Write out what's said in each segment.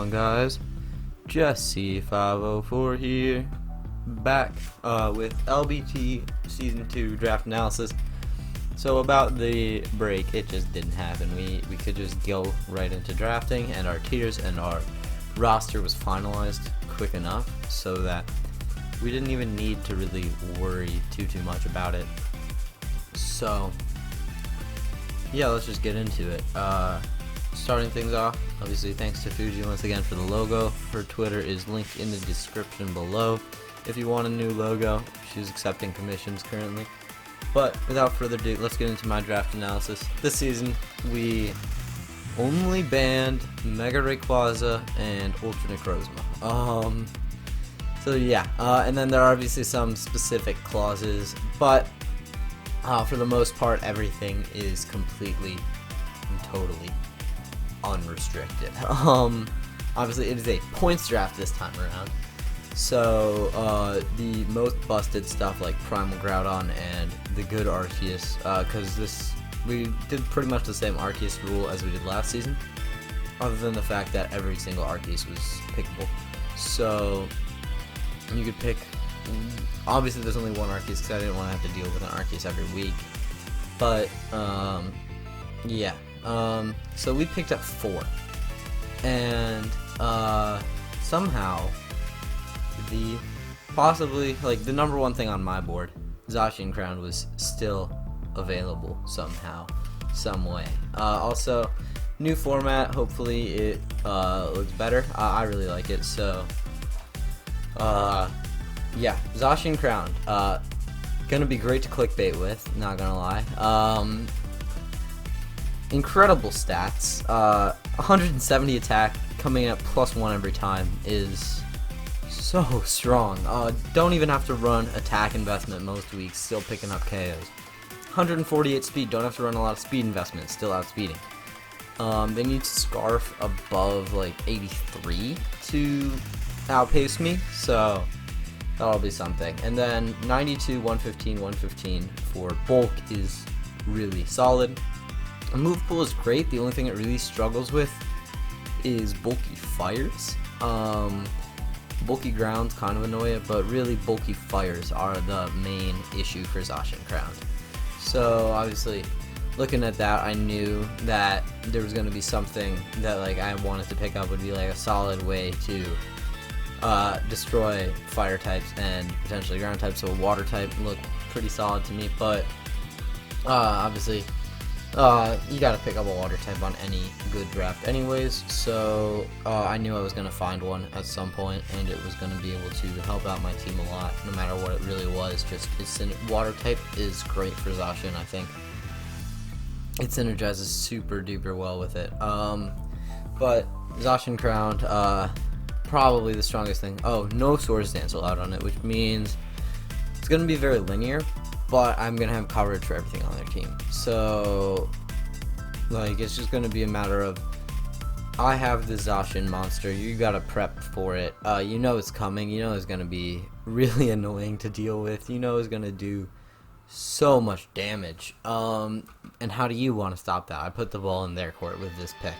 on, guys? Jesse504 here, back with LBT Season 2 draft analysis. So about the break, it just didn't happen. We could just go right into drafting, and our tiers and our roster was finalized quick enough so that we didn't even need to really worry too much about it. So yeah, let's just get into it. Starting things off, obviously thanks to Fuji once again for the logo. Her Twitter is linked in the description below if you want a new logo. She's accepting commissions currently. But without further ado, let's get into my draft analysis. This season, we only banned Mega Rayquaza and Ultra Necrozma. So yeah, and then there are obviously some specific clauses, but for the most part, everything is completely and totally unrestricted. Obviously it is a points draft this time around, so the most busted stuff like Primal Groudon and the good Arceus, because we did pretty much the same Arceus rule as we did last season, other than the fact that every single Arceus was pickable. So you could pick, obviously there's only one Arceus because I didn't want to have to deal with an Arceus every week, but yeah. So we picked up 4, and somehow the number one thing on my board, Zacian Crowned, was still available somehow, some way. Also, new format. Hopefully it looks better. I really like it. So yeah, Zacian Crowned. Gonna be great to clickbait with. Not gonna lie. Incredible stats. 170 attack, coming in at +1 every time is so strong. Don't even have to run attack investment most weeks, still picking up KOs. 148 speed, don't have to run a lot of speed investment, still outspeeding. They need Scarf above like 83 to outpace me, so that'll be something. And then 92, 115, 115 for bulk is really solid. A move pool is great. The only thing it really struggles with is bulky fires. Bulky grounds kind of annoy it, but really bulky fires are the main issue for Zacian Crowned. So obviously, looking at that, I knew that there was going to be something that like I wanted to pick up would be like a solid way to destroy fire types and potentially ground types. So a water type looked pretty solid to me, but obviously you gotta pick up a water type on any good draft anyways, so I knew I was gonna find one at some point, and it was gonna be able to help out my team a lot, no matter what it really was. Just water type is great for Zacian. I think it synergizes super duper well with it. But Zacian Crowned, probably the strongest thing. Oh, no Swords Dance allowed on it, which means it's gonna be very linear, but I'm gonna have coverage for everything on their team. So like it's just gonna be a matter of, I have the Zacian monster, you gotta prep for it. You know it's coming, you know it's gonna be really annoying to deal with, you know it's gonna do so much damage. And how do you want to stop that? I put the ball in their court with this pick.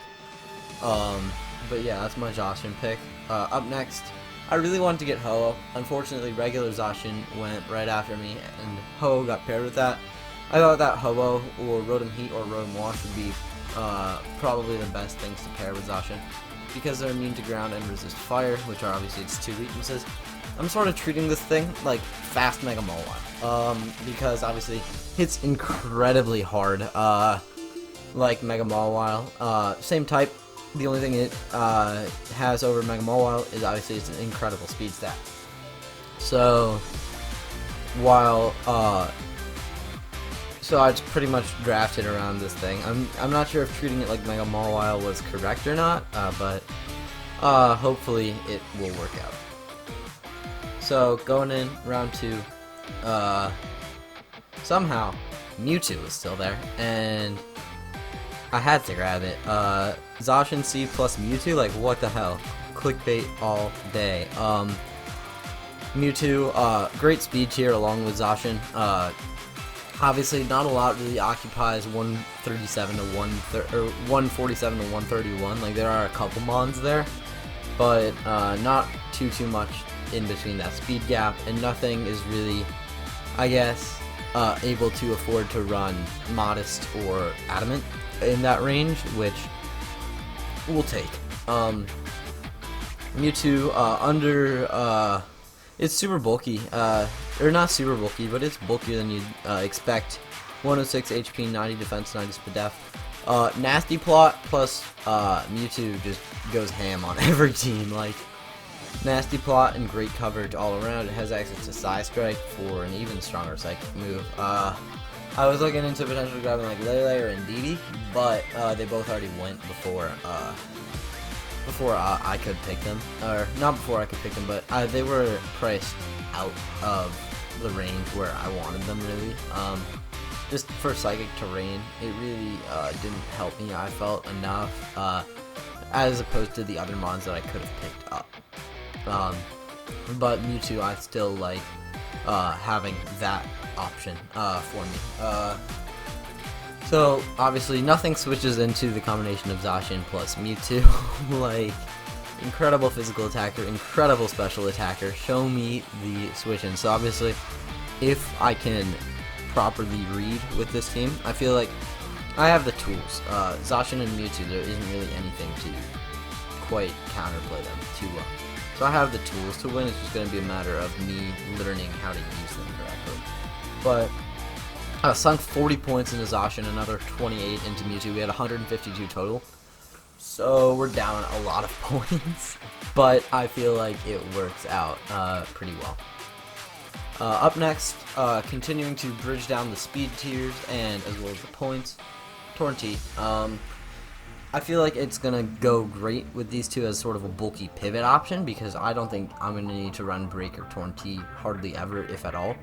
But yeah, that's my Zacian pick. Up next, I really wanted to get Ho-Oh. Unfortunately, regular Zacian went right after me, and Ho-Oh got paired with that. I thought that Ho-Oh or Rotom-Heat or Rotom-Mow would be probably the best things to pair with Zacian, because they're immune to ground and resist fire, which are obviously its 2 weaknesses. I'm sort of treating this thing like fast Mega Mawile, because obviously hits incredibly hard, like Mega Mawile. Same type. The only thing it has over Mega Mawile is obviously it's an incredible speed stat. So while so I just pretty much drafted around this thing. I'm not sure if treating it like Mega Mawile was correct or not, but hopefully it will work out. So going in round 2, somehow Mewtwo was still there, and I had to grab it. Zacian C plus Mewtwo, like what the hell? Clickbait all day. Mewtwo, great speed tier along with Zacian. Obviously, not a lot really occupies 137 to 147 to 131. Like there are a couple mons there, but not too much in between that speed gap, and nothing is really, I guess, able to afford to run Modest or Adamant in that range, which we'll take. Mewtwo, it's super bulky, or not super bulky, but it's bulkier than you'd expect. 106 HP, 90 defense, 90 speed def. Nasty Plot plus Mewtwo just goes ham on every team. Like, Nasty Plot and great coverage all around. It has access to Psy Strike for an even stronger psychic move. I was looking into potentially grabbing like Lele or Indeedee, but they both already went before I could pick them, or not before I could pick them, but they were priced out of the range where I wanted them, really. Just for Psychic Terrain, it really didn't help me, I felt, enough, as opposed to the other mons that I could have picked up. But Mewtwo, I still like having that option for me. So, obviously, nothing switches into the combination of Zacian plus Mewtwo. Like, incredible physical attacker, incredible special attacker. Show me the switch-in. So, obviously, if I can properly read with this team, I feel like I have the tools. Zacian and Mewtwo, there isn't really anything to quite counterplay them too well. So I have the tools to win. It's just going to be a matter of me learning how to use them correctly. But I sunk 40 points into Zacian, another 28 into Mewtwo. We had 152 total. So we're down a lot of points. But I feel like it works out pretty well. Up next, continuing to bridge down the speed tiers and as well as the points, Tornadus-T. I feel like it's going to go great with these two as sort of a bulky pivot option, because I don't think I'm going to need to run Break or Tornadus-T hardly ever, if at all,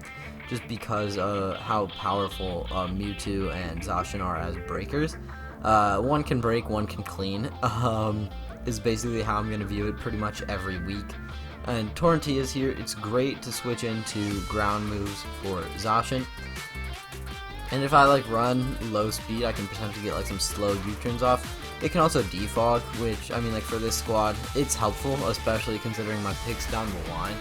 just because how powerful Mewtwo and Zacian are as breakers. One can break, one can clean, is basically how I'm going to view it pretty much every week. And Tornadus-T is here. It's great to switch into ground moves for Zacian. And if I like run low speed, I can potentially get like some slow U-turns off. It can also defog, which, I mean, like for this squad, it's helpful, especially considering my picks down the line.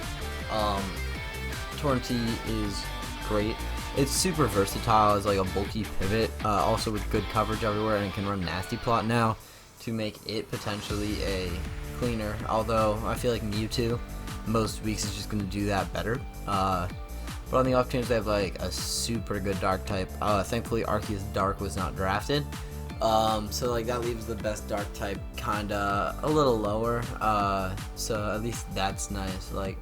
Tornadus-T is great. It's super versatile as like a bulky pivot, also with good coverage everywhere, and it can run Nasty Plot now to make it potentially a cleaner. Although I feel like Mewtwo most weeks is just going to do that better. But on the off chance they have like a super good dark type, thankfully Arceus Dark was not drafted. So like that leaves the best dark type kinda a little lower, so at least that's nice. Like,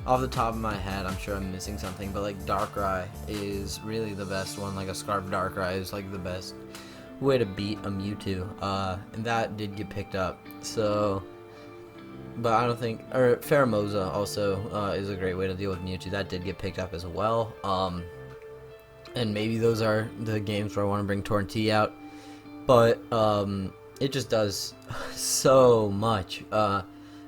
off the top of my head, I'm sure I'm missing something, but like Darkrai is really the best one. Like a Scarf Darkrai is like the best way to beat a Mewtwo, and that did get picked up. So, but I don't think, or Pheromosa also is a great way to deal with Mewtwo. That did get picked up as well. And maybe those are the games where I want to bring Tornadus-T out. But it just does so much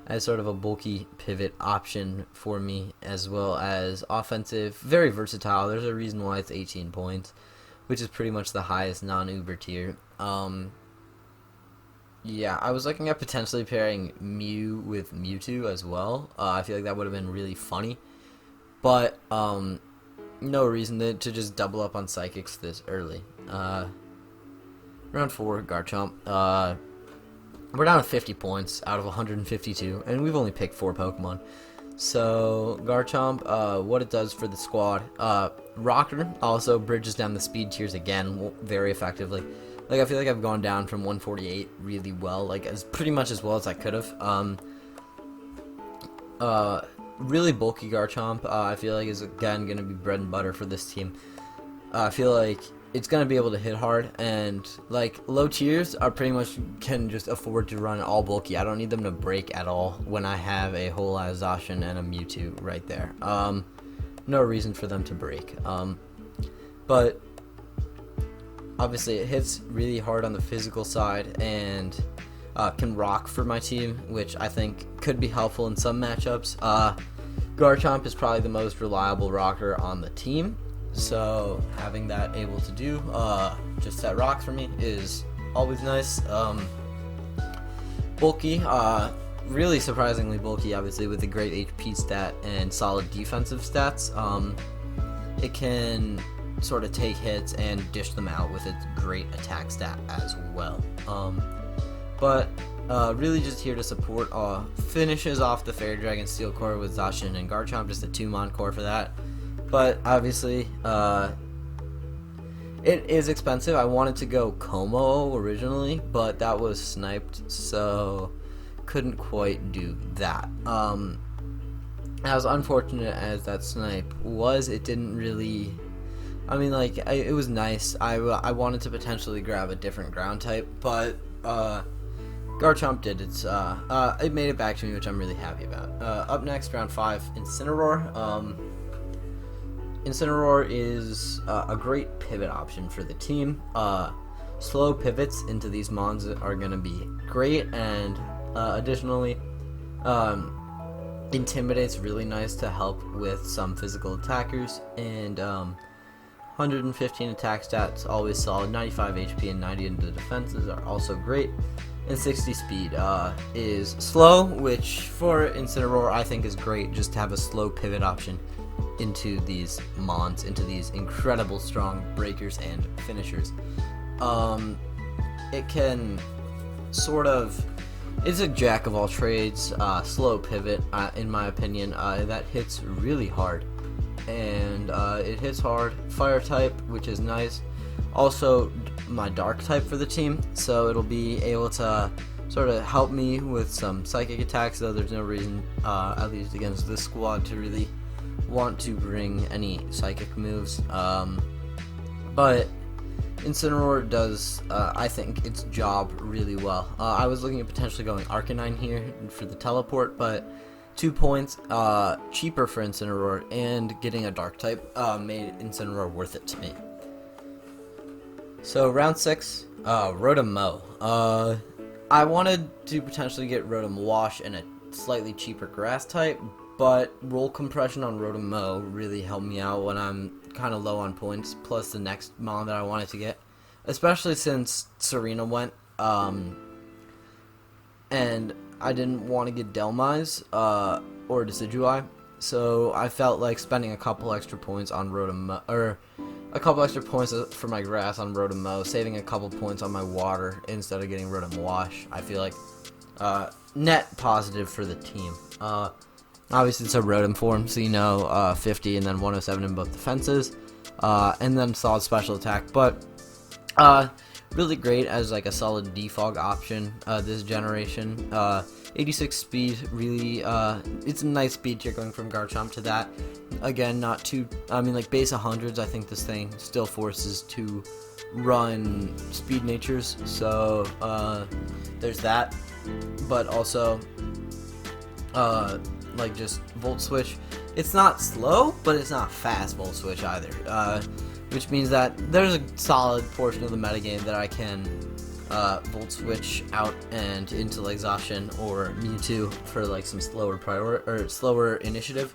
as sort of a bulky pivot option for me, as well as offensive, very versatile. There's a reason why it's 18 points, which is pretty much the highest non-Uber tier. Yeah, I was looking at potentially pairing Mew with Mewtwo as well. I feel like that would have been really funny, but no reason to just double up on Psychics this early. Round 4, Garchomp. We're down to 50 points out of 152, and we've only picked 4 Pokemon. So, Garchomp, what it does for the squad, Rocker also bridges down the speed tiers again very effectively. Like, I feel like I've gone down from 148 really well, like, as pretty much as well as I could have. Really bulky Garchomp, I feel like is, again, going to be bread and butter for this team. I feel like it's going to be able to hit hard, and like low tiers are pretty much can just afford to run all bulky. I don't need them to break at all when I have a whole lot of Zacian and a Mewtwo right there. No reason for them to break. But obviously it hits really hard on the physical side and can rock for my team, which I think could be helpful in some matchups. Garchomp is probably the most reliable rocker on the team. So having that able to do just set rocks for me is always nice. Bulky, really surprisingly bulky, obviously, with a great HP stat and solid defensive stats. It can sort of take hits and dish them out with its great attack stat as well. But really just here to support, finishes off the Fairy Dragon Steel Core with Zacian and Garchomp, just a 2-mon core for that. But obviously, it is expensive. I wanted to go Komala originally, but that was sniped, so couldn't quite do that. As unfortunate as that snipe was, it didn't really... I mean, like, it was nice. I wanted to potentially grab a different ground type, but Garchomp did its... it made it back to me, which I'm really happy about. Up next, round 5, Incineroar. Incineroar is a great pivot option for the team. Slow pivots into these mons are going to be great, and additionally, Intimidate's really nice to help with some physical attackers, and 115 attack stats, always solid, 95 HP and 90 into the defenses are also great, and 60 speed is slow, which for Incineroar I think is great, just to have a slow pivot option into these mons, into these incredible strong breakers and finishers. It can sort of... It's a jack of all trades, slow pivot, in my opinion, that hits really hard. And it hits hard. Fire type, which is nice. Also, my dark type for the team, so it'll be able to sort of help me with some psychic attacks, though there's no reason, at least against this squad, to really want to bring any psychic moves. But Incineroar does, I think, its job really well. I was looking at potentially going Arcanine here for the teleport, but 2 points cheaper for Incineroar, and getting a dark type made Incineroar worth it to me. So round 6, Rotom-Mow. I wanted to potentially get Rotom-Wash and a slightly cheaper grass type, but roll compression on Rotom-Mow really helped me out when I'm kind of low on points, plus the next mon that I wanted to get, especially since Serena went, and I didn't want to get Delmise or Decidueye, so I felt like spending a couple extra points on Rotom-Mow, or a couple extra points for my grass on Rotom-Mow, saving a couple points on my water instead of getting Rotom-Wash. I feel like net positive for the team. Obviously, it's a Rotom form, so you know 50 and then 107 in both defenses, and then solid special attack. But really great as like a solid defog option this generation. 86 speed, really, it's a nice speed tier going from Garchomp to that. Again, not too, I mean, like base 100s, I think this thing still forces to run speed natures, so there's that. But also, like just Volt Switch, it's not slow, but it's not fast Volt Switch either, which means that there's a solid portion of the metagame that I can Volt Switch out and into like Zacian or Mewtwo for like some slower initiative,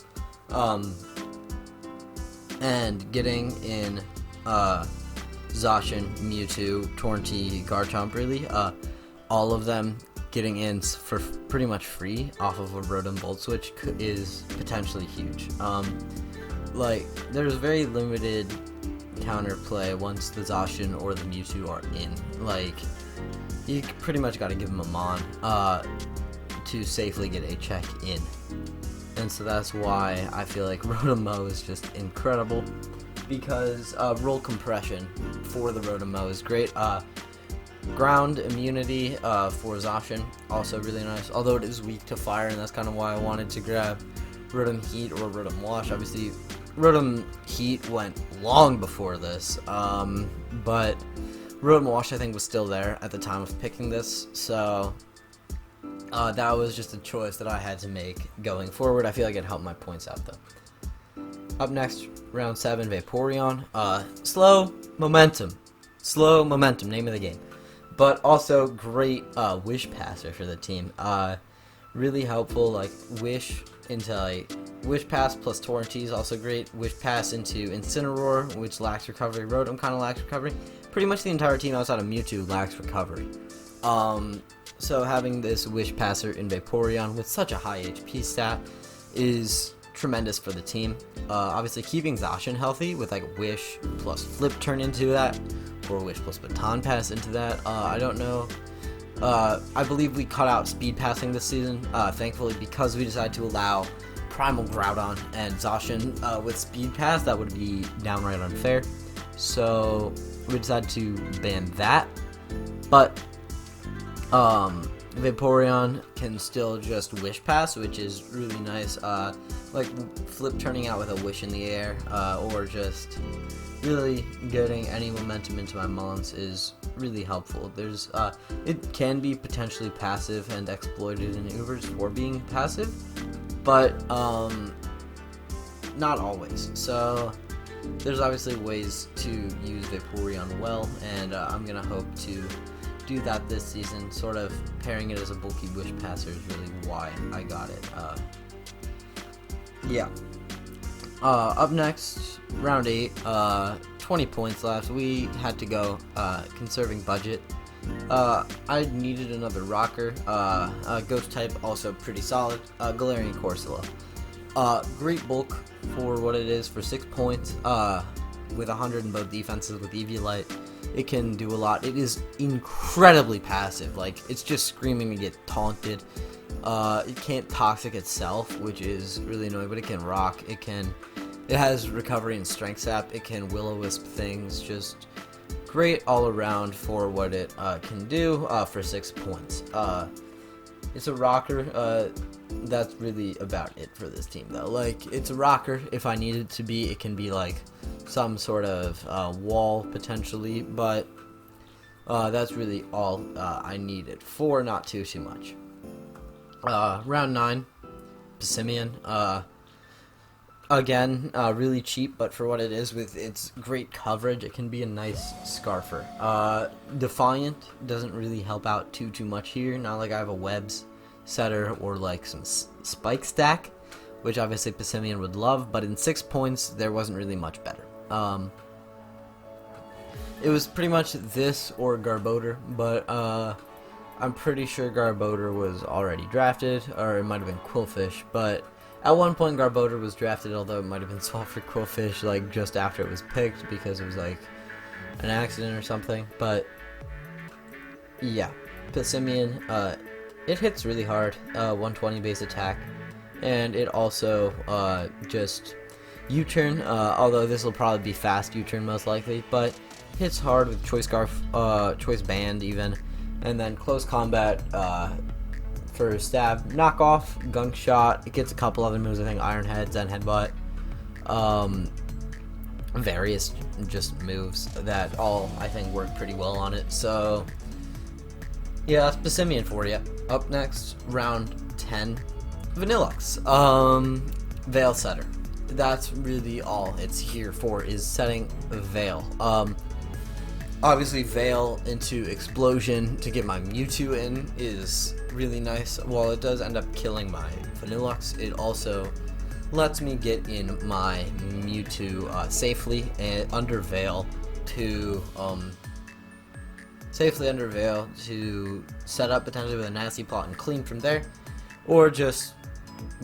and getting in Zacian, Mewtwo, Tornadus-T, Garchomp, really, all of them getting in for pretty much free off of a Rotom Volt Switch is potentially huge. Like, there's very limited counterplay once the Zacian or the Mewtwo are in. Like, you pretty much got to give them a Mon to safely get a check in. And so that's why I feel like Rotom-Mow is just incredible, because roll compression for the Rotom-Mow is great. Ground immunity for Zacian, also really nice, although it is weak to fire, and that's kind of why I wanted to grab Rotom Heat or Rotom Wash. Obviously, Rotom Heat went long before this, but Rotom Wash I think was still there at the time of picking this, so that was just a choice that I had to make going forward. I feel like it helped my points out though. Up next, round 7, Vaporeon. Slow momentum, name of the game. But also great Wish Passer for the team. Really helpful, like Wish into like Wish Pass plus Tornadus-T is also great. Wish Pass into Incineroar, which lacks recovery. Rotom kind of lacks recovery. Pretty much the entire team outside of Mewtwo lacks recovery. So having this Wish Passer in Vaporeon with such a high HP stat is tremendous for the team. Obviously keeping Zacian healthy with like Wish plus Flip Turn into that, or Wish plus Baton Pass into that, I don't know. I believe we cut out speed passing this season, thankfully, because we decided to allow Primal Groudon and Zacian with speed pass. That would be downright unfair. So we decided to ban that. But Vaporeon can still just Wish Pass, which is really nice. Like Flip turning out with a Wish in the air, or just really getting any momentum into my mons is really helpful. There's it can be potentially passive and exploited in Ubers for being passive, but not always. So there's obviously ways to use Vaporeon well, and I'm gonna hope to do that this season. Sort of pairing it as a bulky Wish Passer is really why I got it. Yeah. Up next, round 8, 20 points left. We had to go conserving budget. I needed another rocker. Ghost type, also pretty solid. Galarian Corsola. Great bulk for what it is for 6 points. With 100 in both defenses with Eviolite. It can do a lot. It is incredibly passive. Like, it's just screaming to get taunted. It can't toxic itself, which is really annoying, but it can rock. It has recovery and strength sap. It can Will-O-Wisp things. Just great all around for what it can do for 6 points. It's a rocker. That's really about it for this team, though. Like, it's a rocker. If I need it to be, it can be like some sort of wall potentially, but that's really all I need it for. Not too much. Round 9, Passimian. Again, really cheap, but for what it is, with its great coverage, it can be a nice scarfer. Defiant doesn't really help out too much here. Not like I have a webs setter or like some spike stack, which obviously Passimian would love, but in 6 points, there wasn't really much better. It was pretty much this or Garbodor, but I'm pretty sure Garbodor was already drafted, or it might have been Quillfish, but at one point Garbodor was drafted, although it might have been swapped for Quillfish like just after it was picked because it was like an accident or something. But yeah, Passimian, it hits really hard, 120 base attack, and it also just U-turn, although this will probably be fast U-turn most likely, but hits hard with Choice Scarf, Choice Band even, and then close combat for stab, knockoff, gunk shot. It gets a couple other moves, I think Iron Head, Zen Headbutt, various just moves that all I think work pretty well on it. So yeah, that's Passimian for you. Up next, round 10, Vanilluxe, Veil Setter. That's really all it's here for, is setting Veil. Obviously Veil into Explosion to get my Mewtwo in is really nice. While it does end up killing my Vanilluxe, it also lets me get in my Mewtwo safely and under Veil to set up potentially with a nasty plot and clean from there, or just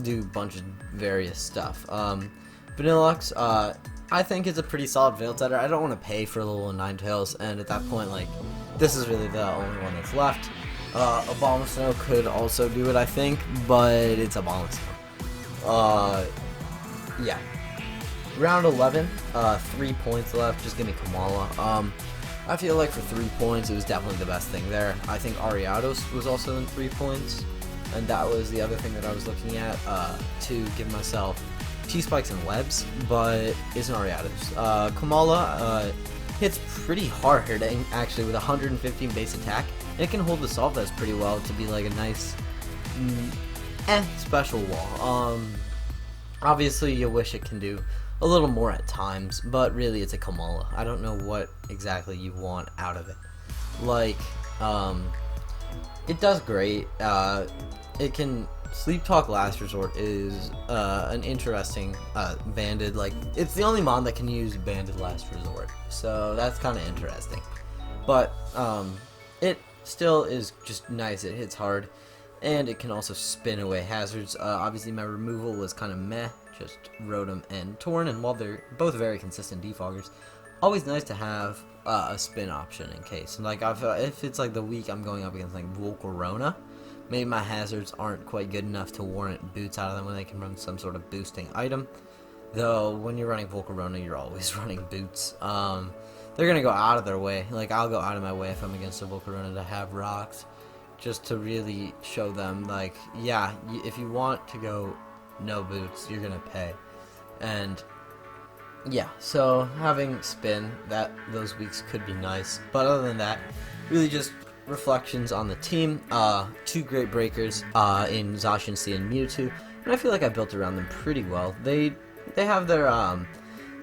do a bunch of various stuff. Vanilluxe, I think it's a pretty solid Veil Setter. I don't want to pay for a little Ninetales, and at that point, like, this is really the only one that's left. Abomasnow could also do it, I think, but it's Abomasnow. Yeah. Round 11, 3 points left. Just give me Komala. I feel like for 3 points, it was definitely the best thing there. I think Ariados was also in 3 points, and that was the other thing that I was looking at to give myself T-Spikes and Webs, but it's an Ariados. Komala hits pretty hard, actually, with 115 base attack, and it can hold the Solve Vest pretty well to be like a nice special wall. Obviously, you wish it can do a little more at times, but really it's a Komala. I don't know what exactly you want out of it. Like, it does great. It can Sleep Talk Last Resort is an interesting banded, like, it's the only mon that can use banded Last Resort, so that's kind of interesting. But it still is just nice. It hits hard, and it can also spin away hazards. Obviously, my removal was kind of meh, just Rotom and Torn, and while they're both very consistent defoggers, always nice to have a spin option in case. Like, if it's like the week I'm going up against like Volcarona, maybe my hazards aren't quite good enough to warrant boots out of them when they can run some sort of boosting item. Though, when you're running Volcarona, you're always running boots. They're going to go out of their way. Like, I'll go out of my way if I'm against a Volcarona to have rocks. Just to really show them, like, yeah, if you want to go no boots, you're going to pay. And, yeah, so having spin, those weeks could be nice. But other than that, really just reflections on the team. 2 great breakers in Zacian C and Mewtwo. And I feel like I built around them pretty well. They have their,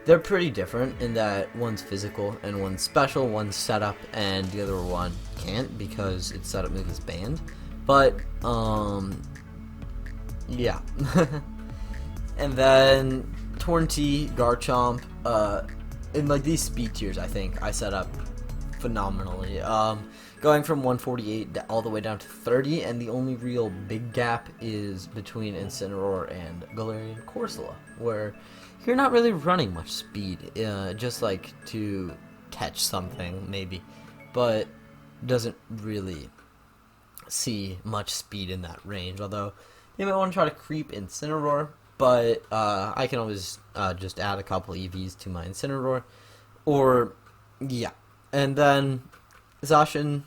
they're pretty different in that one's physical and one's special, one's setup, and the other one can't because its setup move is banned. But, yeah. And then Torn-T, Garchomp, in like these speed tiers, I think I set up phenomenally. Going from 148 all the way down to 30, and the only real big gap is between Incineroar and Galarian Corsola, where you're not really running much speed, just like to catch something maybe, but doesn't really see much speed in that range. Although you might want to try to creep Incineroar, but I can always just add a couple EVs to my Incineroar, or yeah, and then Zacian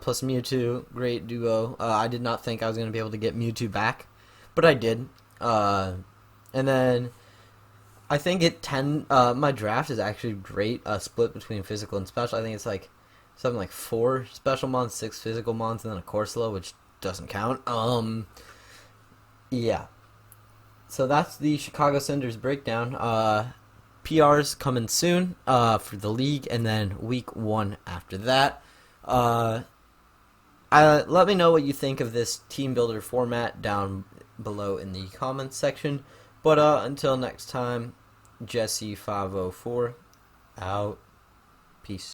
plus Mewtwo, great duo. I did not think I was going to be able to get Mewtwo back, but I did. And then I think my draft is actually great, split between physical and special. I think it's like something like 4 special mons, 6 physical mons, and then a Corsola, which doesn't count. Yeah. So that's the Chicago Cinders breakdown. PRs coming soon for the league, and then week 1 after that. Let me know what you think of this team builder format down below in the comments section. But until next time, Jesse504 out. Peace.